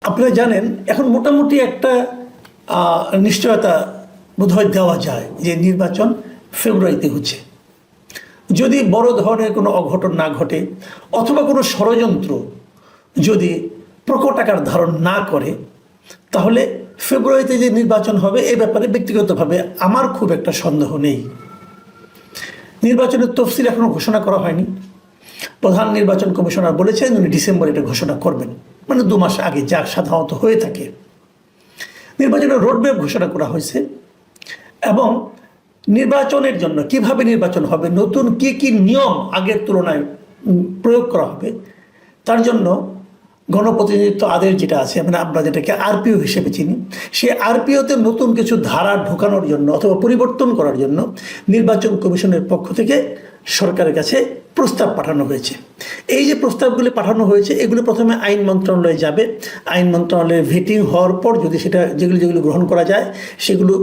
আপনারা জানেন এখন মোটামুটি একটা নিশ্চয়তা বোধহয় দেওয়া যায় যে নির্বাচন ফেব্রুয়ারিতে হচ্ছে। যদি বড় ধরনের কোনো অঘটন না ঘটে অথবা কোনো ষড়যন্ত্র যদি প্রকট আকার ধারণ না করে, তাহলে ফেব্রুয়ারিতে যে নির্বাচন হবে এ ব্যাপারে ব্যক্তিগতভাবে আমার খুব একটা সন্দেহ নেই। নির্বাচনের তফসিল এখনও ঘোষণা করা হয়নি। প্রধান নির্বাচন কমিশনার বলেছেন উনি ডিসেম্বরে এটা ঘোষণা করবেন, মানে 2 মাস আগে, যা সাধারণত হয়ে থাকে। নির্বাচনের রোডম্যাপ ঘোষণা করা হয়েছে এবং নির্বাচনের জন্য কিভাবে নির্বাচন হবে, নতুন কি কি নিয়ম আগের তুলনায় প্রয়োগ করা হবে, তার জন্য গণপ্রতিনিধিত্ব আদেশ যেটা আছে, মানে আমরা যেটাকে আরপিও হিসেবে চিনি, সেই আরপিওতে নতুন কিছু ধারা ঢোকানোর জন্য অথবা পরিবর্তন করার জন্য নির্বাচন কমিশনের পক্ষ থেকে সরকারের কাছে প্রস্তাব পাঠানো হয়েছে। এই যে প্রস্তাবগুলি পাঠানো হয়েছে এগুলো প্রথমে আইন মন্ত্রণালয়ে যাবে। আইন মন্ত্রণালয়ে ভেটিং হওয়ার পর যদি সেটা যেগুলো গ্রহণ করা যায় সেগুলো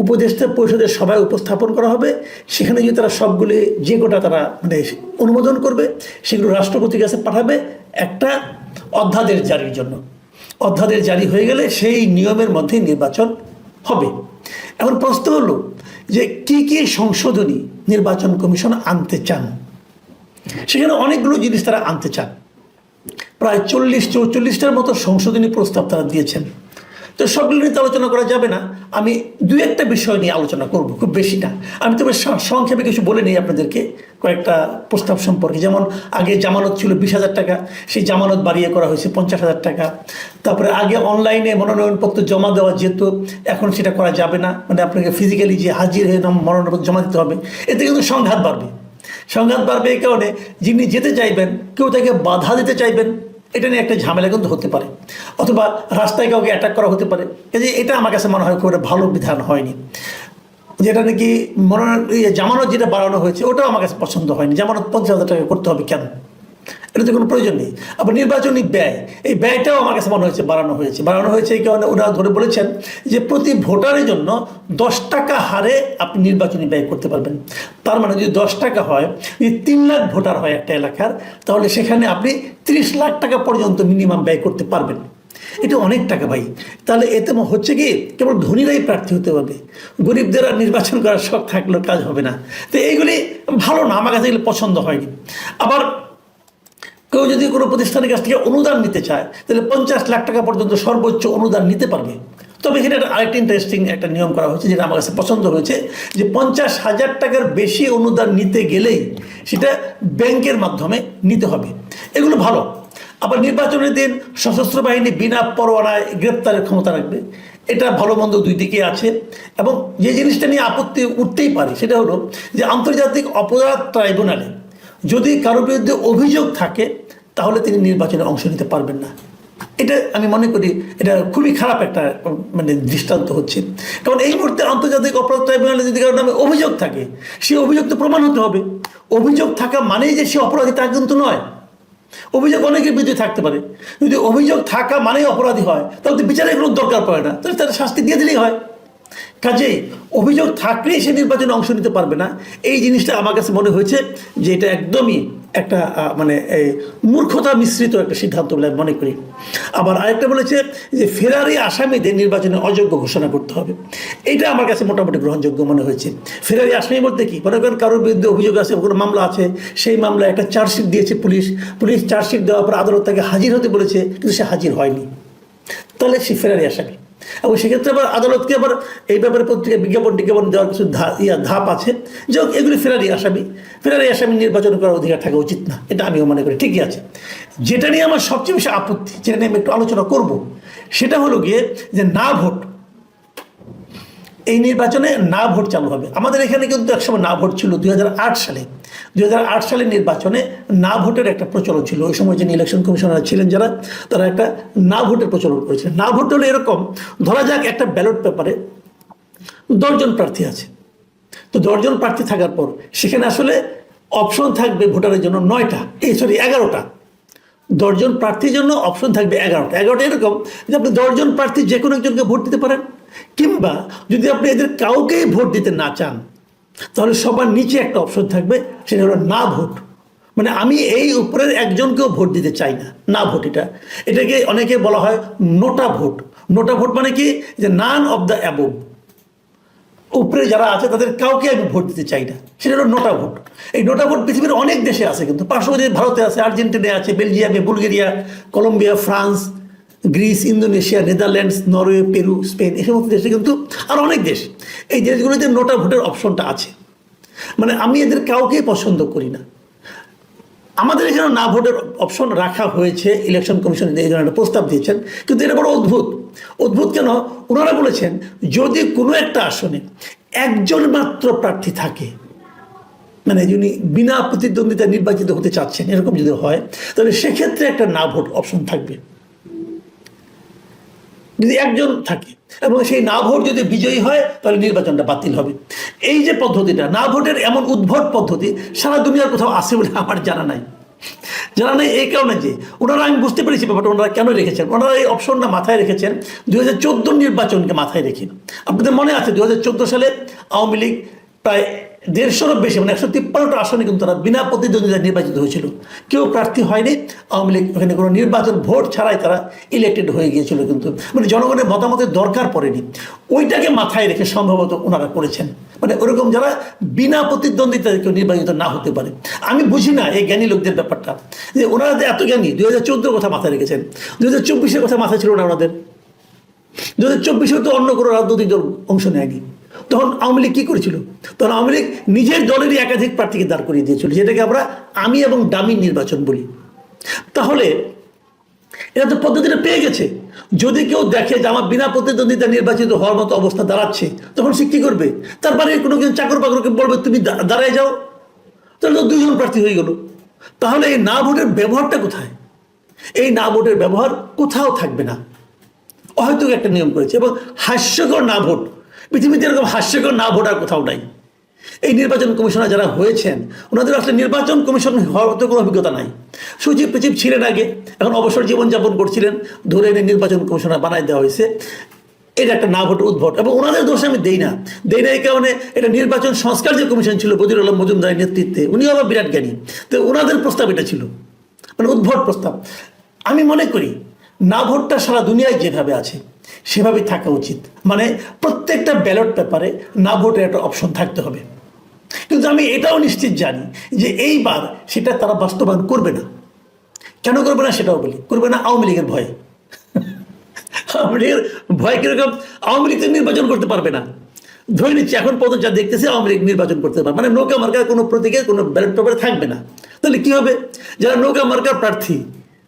উপদেষ্টা পরিষদের সভায় উপস্থাপন করা হবে। সেখানে যদি তারা সবগুলি যে কোটা তারা মানে অনুমোদন করবে, সেগুলো রাষ্ট্রপতির কাছে পাঠাবে একটা অধ্যাদেশ জারির জন্য। অধ্যাদেশ জারি হয়ে গেলে সেই নিয়মের মধ্যে নির্বাচন হবে। এখন প্রশ্ন হলো যে কি কি সংশোধনী নির্বাচন কমিশন আনতে চান। সেখানে অনেকগুলো জিনিস তারা আনতে চান, প্রায় 40-44টার মতো সংশোধনী প্রস্তাব তারা দিয়েছেন। তো সবগুলো নিয়ে আলোচনা করা যাবে না, আমি 2-1টা বিষয় নিয়ে আলোচনা করব, খুব বেশি না। আমি তবে সংক্ষেপে কিছু বলে নিই আপনাদেরকে কয়েকটা প্রস্তাব সম্পর্কে। যেমন আগে জামানত ছিল 20,000 টাকা, সেই জামানত বাড়িয়ে করা হয়েছে 50,000 টাকা। তারপরে আগে অনলাইনে মনোনয়নপত্র জমা দেওয়া যেত, এখন সেটা করা যাবে না, মানে আপনাকে ফিজিক্যালি যে হাজির হয়ে মনোনয়নপত্র জমা দিতে হবে। এতে কিন্তু সংঘাত বাড়বে। সংঘাত বাড়বে এই কারণে যিনি যেতে চাইবেন কেউ তাকে বাধা দিতে চাইবেন, এটা নিয়ে একটা ঝামেলা কিন্তু হতে পারে, অথবা রাস্তায় কাউকে অ্যাটাক করা হতে পারে। কাজে এটা আমার কাছে মনে হয় খুব একটা ভালো বিধান হয়নি। যেটা নাকি জামানত যেটা বাড়ানো হয়েছে ওটাও আমার কাছে পছন্দ হয়নি। জামানত 50,000 টাকা করতে হবে কেন? এটা তো কোনো প্রয়োজন নেই। আবার নির্বাচনী ব্যয়, এই ব্যয়টাও আমার কাছে মনে হয়েছে বাড়ানো হয়েছে এই কারণে ওনারা ধরে বলেছেন যে প্রতি ভোটারের জন্য 10 টাকা হারে আপনি নির্বাচনী ব্যয় করতে পারবেন। তার মানে যদি 10 টাকা হয়, যদি 3 লাখ ভোটার হয় একটা এলাকার, তাহলে সেখানে আপনি 30 লাখ টাকা পর্যন্ত মিনিমাম ব্যয় করতে পারবেন। এটা অনেক টাকা ভাই। তাহলে এতে হচ্ছে কি কেবল ধনীরাই প্রার্থী হতে হবে, গরিবদের আর নির্বাচন করার শখ থাকলেও কাজ হবে না। তো এইগুলি ভালো না, আমার কাছে এগুলো পছন্দ হয়নি। আবার কেউ যদি কোনো প্রতিষ্ঠানের কাছ থেকে অনুদান নিতে চায় তাহলে 50 লাখ টাকা পর্যন্ত সর্বোচ্চ অনুদান নিতে পারবে। তবে এখানে আরেকটা ইন্টারেস্টিং একটা নিয়ম করা হয়েছে যেটা আমার কাছে পছন্দ হয়েছে, যে 50,000 টাকার বেশি অনুদান নিতে গেলেই সেটা ব্যাংকের মাধ্যমে নিতে হবে। এগুলো ভালো। আবার নির্বাচনের দিন সশস্ত্র বাহিনী বিনা পরোয়ানায় গ্রেপ্তারের ক্ষমতা রাখবে, এটা ভালো মন্দ দুই দিকে আছে। এবং যে জিনিসটা নিয়ে আপত্তি উঠতেই পারে সেটা হলো যে আন্তর্জাতিক অপরাধ ট্রাইব্যুনালে যদি কারোর বিরুদ্ধে অভিযোগ থাকে তাহলে তিনি নির্বাচনে অংশ নিতে পারবেন না। এটা আমি মনে করি এটা খুবই খারাপ একটা মানে দৃষ্টান্ত হচ্ছে। কারণ এই মুহূর্তে আন্তর্জাতিক অপরাধ ট্রাইব্যুনালে যদি কারোর নামে অভিযোগ থাকে, সেই অভিযোগ তো প্রমাণ হতে হবে। অভিযোগ থাকা মানেই যে সে অপরাধী তা কিন্তু নয়। অভিযোগ অনেকের বিরুদ্ধে থাকতে পারে, যদি অভিযোগ থাকা মানেই অপরাধী হয় তাহলে তো বিচারের কোনো দরকার পড়ে না, তাহলে তার শাস্তি দিয়ে দিলেই হয়। কাজেই অভিযোগ থাকলেই সে নির্বাচনে অংশ নিতে পারবে না, এই জিনিসটা আমার কাছে মনে হয়েছে যে এটা একদমই একটা মানে মূর্খতা মিশ্রিত একটা সিদ্ধান্ত বলে আমি মনে করি। আবার আরেকটা বলেছে যে ফেরারি আসামিদের নির্বাচনে অযোগ্য ঘোষণা করতে হবে। এইটা আমার কাছে মোটামুটি গ্রহণযোগ্য মনে হয়েছে। ফেরারি আসামি বলতে কি, মনে করেন কারোর বিরুদ্ধে অভিযোগ আছে, কোনো মামলা আছে, সেই মামলায় একটা চার্জশিট দিয়েছে পুলিশ চার্জশিট দেওয়ার পর আদালত তাকে হাজির হতে বলেছে কিন্তু সে হাজির হয়নি, তাহলে সে ফেরারি আসামি। এবং সেক্ষেত্রে আবার আদালতকে আবার এই ব্যাপারে পত্রিকা বিজ্ঞাপন দেওয়ার কিছু ধাপ আছে, যে এগুলি ফেরারি আসামি নির্বাচন করার অধিকার থাকা উচিত না, এটা আমিও মনে করি ঠিকই আছে। যেটা নিয়ে আমার সবচেয়ে বেশি আপত্তি, যেটা নিয়ে আমি একটু আলোচনা করব, সেটা হলো গিয়ে যে না ভোট। এই নির্বাচনে না ভোট চালু হবে। আমাদের এখানে কিন্তু একসময় না ভোট ছিল 2008 সালে। 2008 সালের নির্বাচনে না ভোটের একটা প্রচলন ছিল। ওই সময় যিনি ইলেকশন কমিশনার ছিলেন যারা, তারা একটা না ভোটের প্রচলন করেছিলেন। না ভোট হলো এরকম, ধরা যাক একটা ব্যালট পেপারে 10 জন প্রার্থী আছে, তো 10 জন প্রার্থী থাকার পর সেখানে আসলে অপশন থাকবে ভোটারের জন্য 11টা। 10 জন প্রার্থীর জন্য অপশন থাকবে 11টা এরকম যে আপনি 10 জন প্রার্থী যে কোনো একজনকে ভোট দিতে পারেন, কিংবা যদি আপনি এদের কাউকেই ভোট দিতে না চান তাহলে সবার নিচে একটা অপশন থাকবে, সেটা হলো না ভোট। মানে আমি এই উপরের একজনকেও ভোট দিতে চাই না, না ভোট। এটাকে অনেকে বলা হয় নোটা ভোট। নোটা ভোট মানে কি, যে নান অফ দ্য অ্যাবভ, উপরে যারা আছে তাদের কাউকে আমি ভোট দিতে চাই না, সেটা হলো নোটা ভোট। এই নোটা ভোট পৃথিবীর অনেক দেশে আছে, কিন্তু পার্শ্ববর্তী ভারতে আছে, আর্জেন্টিনায় আছে, বেলজিয়ামে, Bulgaria, Colombia, France, Greece, Indonesia, Netherlands, Norway, Peru, Spain, এই সমস্ত দেশে কিন্তু আর অনেক দেশ, এই দেশগুলোতে নোটা ভোটের অপশনটা আছে। মানে আমি এদের কাউকেই পছন্দ করি না। আমাদের এখানে না ভোটের অপশন রাখা হয়েছে, ইলেকশন কমিশন এই ধরনের একটা প্রস্তাব দিয়েছেন, কিন্তু এটা বড় অদ্ভুত। অদ্ভুত কেন? ওনারা বলেছেন যদি কোনো একটা আসনে একজন মাত্র প্রার্থী থাকে, মানে যিনি বিনা প্রতিদ্বন্দ্বিতা নির্বাচিত হতে চাচ্ছেন, এরকম যদি হয় তাহলে সেক্ষেত্রে একটা না ভোট অপশন থাকবে। যদি একজন থাকে এবং সেই না ভোট যদি বিজয়ী হয় তাহলে নির্বাচনটা বাতিল হবে। এই যে পদ্ধতিটা, না ভোটের এমন উদ্ভট পদ্ধতি সারা দুনিয়ার কোথাও আছে বলে আমার জানা নাই। এই কারণে যে ওনারা, আমি বুঝতে পেরেছি ব্যাপারটা ওনারা কেন রেখেছেন। ওনারা এই অপশনটা মাথায় রেখেছেন 2014 নির্বাচনকে মাথায় রেখে। আপনাদের মনে আছে 2014 সালে আওয়ামী লীগ প্রায় 150-এরও বেশি, মানে 153টা আসনে কিন্তু তারা বিনা প্রতিদ্বন্দ্বিতায় নির্বাচিত হয়েছিল। কেউ প্রার্থী হয়নি, আওয়ামী লীগ ওখানে কোনো নির্বাচন ভোট ছাড়াই তারা ইলেক্টেড হয়ে গিয়েছিল, কিন্তু মানে জনগণের মতামতের দরকার পড়েনি। ওইটাকে মাথায় রেখে সম্ভবত ওনারা করেছেন, মানে ওরকম যারা বিনা প্রতিদ্বন্দ্বিতায় কেউ নির্বাচিত না হতে পারে। আমি বুঝি না এই জ্ঞানী লোকদের ব্যাপারটা, যে ওনারা যে এত জ্ঞানী। 2014 কথা মাথায় রেখেছেন, 2024-এর কথা মাথায় ছিল না ওনাদের। 2024-এও তো অন্য কোনো রাজনৈতিক দল অংশ নেয়নি। তখন আওয়ামী লীগ কী করেছিল? তখন আওয়ামী লীগ নিজের দলেরই একাধিক প্রার্থীকে দাঁড় করিয়ে দিয়েছিল, যেটাকে আমরা আমি এবং ডামি নির্বাচন বলি। তাহলে এরা তো পদ্ধতিটা পেয়ে গেছে। যদি কেউ দেখে যে আমার বিনা প্রতিদ্বন্দ্বিতা নির্বাচিত হওয়ার মতো অবস্থা দাঁড়াচ্ছে, তখন সে কী করবে? তার বাড়ির কোনো কিছু চাকর বাকরকে বলবে তুমি দাঁড়ায় যাও, তাহলে তো 2জন প্রার্থী হয়ে গেল। তাহলে এই না ভোটের ব্যবহারটা কোথায়? এই না ভোটের ব্যবহার কোথাও থাকবে না। হয়তো একটা নিয়ম করেছে, এবং হাস্যকর না ভোট, পৃথিবীতে এরকম হাস্যকর না ভোট আর কোথাও নাই। এই নির্বাচন কমিশনার যারা হয়েছেন ওনাদের আসলে নির্বাচন কমিশন হওয়ার মতো কোনো অভিজ্ঞতা নাই। সচিব টচিব ছিলেন আগে, এখন অবসর জীবনযাপন করছিলেন, ধরে এনে নির্বাচন কমিশনার বানাই দেওয়া হয়েছে। এটা একটা না ভোট উদ্ভট, এবং ওনাদের দোষ আমি দেই না। এই কারণে এটা নির্বাচন সংস্কার যে কমিশন ছিল বদিউল আলম মজুমদারের নেতৃত্বে, উনিও আবার বিরাট জ্ঞানী, তো ওনাদের প্রস্তাব এটা ছিল, মানে উদ্ভট প্রস্তাব। আমি মনে করি না ভোটটা সারা দুনিয়ায় যেভাবে আছে সেভাবেই থাকা উচিত, মানে প্রত্যেকটা ব্যালট পেপারে না ভোটের একটা অপশন থাকতে হবে। কিন্তু আমি এটাও নিশ্চিত জানি যে এইবার সেটা তারা বাস্তবায়ন করবে না। কেন করবে না সেটাও বলি। করবে না আওয়ামী লীগের ভয়ে। আওয়ামী লীগের ভয় কিরকম? আওয়ামী লীগ নির্বাচন করতে পারবে না, ধরে নিচ্ছি এখন পর্যন্ত যা দেখতেছি আওয়ামী লীগ নির্বাচন করতে পারবে, মানে নৌকা মার্কার কোনো প্রতীকের কোনো ব্যালট পেপারে থাকবে না। তাহলে কি হবে? যারা নৌকা মার্কার প্রার্থী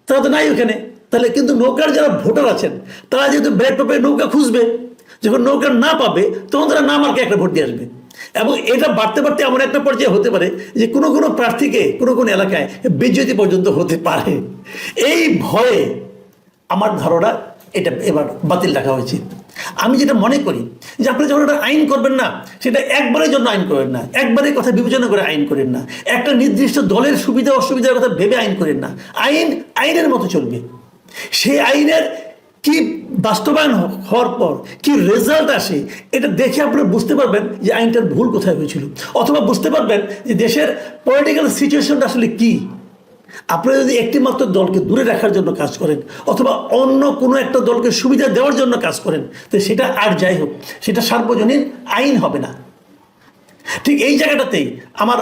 তারা তো নাই ওখানে। তাহলে কিন্তু নৌকার যারা ভোটার আছেন তারা যেহেতু ব্যালট পেপারে নৌকা খুঁজবে, যখন নৌকা না পাবে তখন তারা না মার্কে একটা ভোট দিয়ে আসবে। এবং এটা বাড়তে বাড়তে এমন একটা পর্যায়ে হতে পারে যে কোনো কোনো প্রার্থীকে কোনো কোনো এলাকায় বেজ্জতি পর্যন্ত হতে পারে। এই ভয়ে আমার ধারণা এটা এবার বাতিল রাখা হয়েছে। আমি যেটা মনে করি যে আপনি যখন একটা আইন করবেন না, সেটা একবারের জন্য আইন করেন না, একবারের কথা বিবেচনা করে আইন করেন না, একটা নির্দিষ্ট দলের সুবিধা অসুবিধার কথা ভেবে আইন করেন না। আইন আইনের মতো চলবে। সেই আইনের কি বাস্তবায়ন হওয়ার পর কি রেজাল্ট আসে এটা দেখে আপনারা বুঝতে পারবেন যে আইনটার ভুল কোথায় হয়েছিল, অথবা বুঝতে পারবেন যে দেশের পলিটিক্যাল সিচুয়েশনটা আসলে কি। আপনারা যদি একটি মাত্র দলকে দূরে রাখার জন্য কাজ করেন, অথবা অন্য কোনো একটা দলকে সুবিধা দেওয়ার জন্য কাজ করেন, তো সেটা আর যাই হোক, সেটা সার্বজনীন আইন হবে না। ঠিক এই জায়গাটাতেই আমার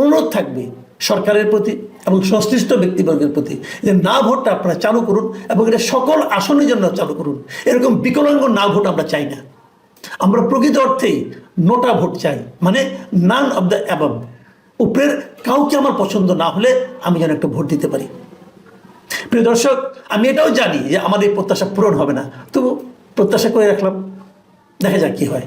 অনুরোধ থাকবে সরকারের প্রতি এবং সংশ্লিষ্ট ব্যক্তিবর্গের প্রতি, যে না ভোটটা আপনারা চালু করুন, এবং এটা সকল আসনের জন্য চালু করুন। এরকম বিকলাঙ্গ না ভোট আমরা চাই না। আমরা প্রকৃত অর্থেই নোটা ভোট চাই, মানে নান অব দ্য অ্যাবভ। উপরের কাউকে আমার পছন্দ না হলে আমি যেন একটা ভোট দিতে পারি। প্রিয় দর্শক, আমি এটাও জানি যে আমাদের প্রত্যাশা পূরণ হবে না, তবু প্রত্যাশা করে রাখলাম, দেখা যাক কি হয়।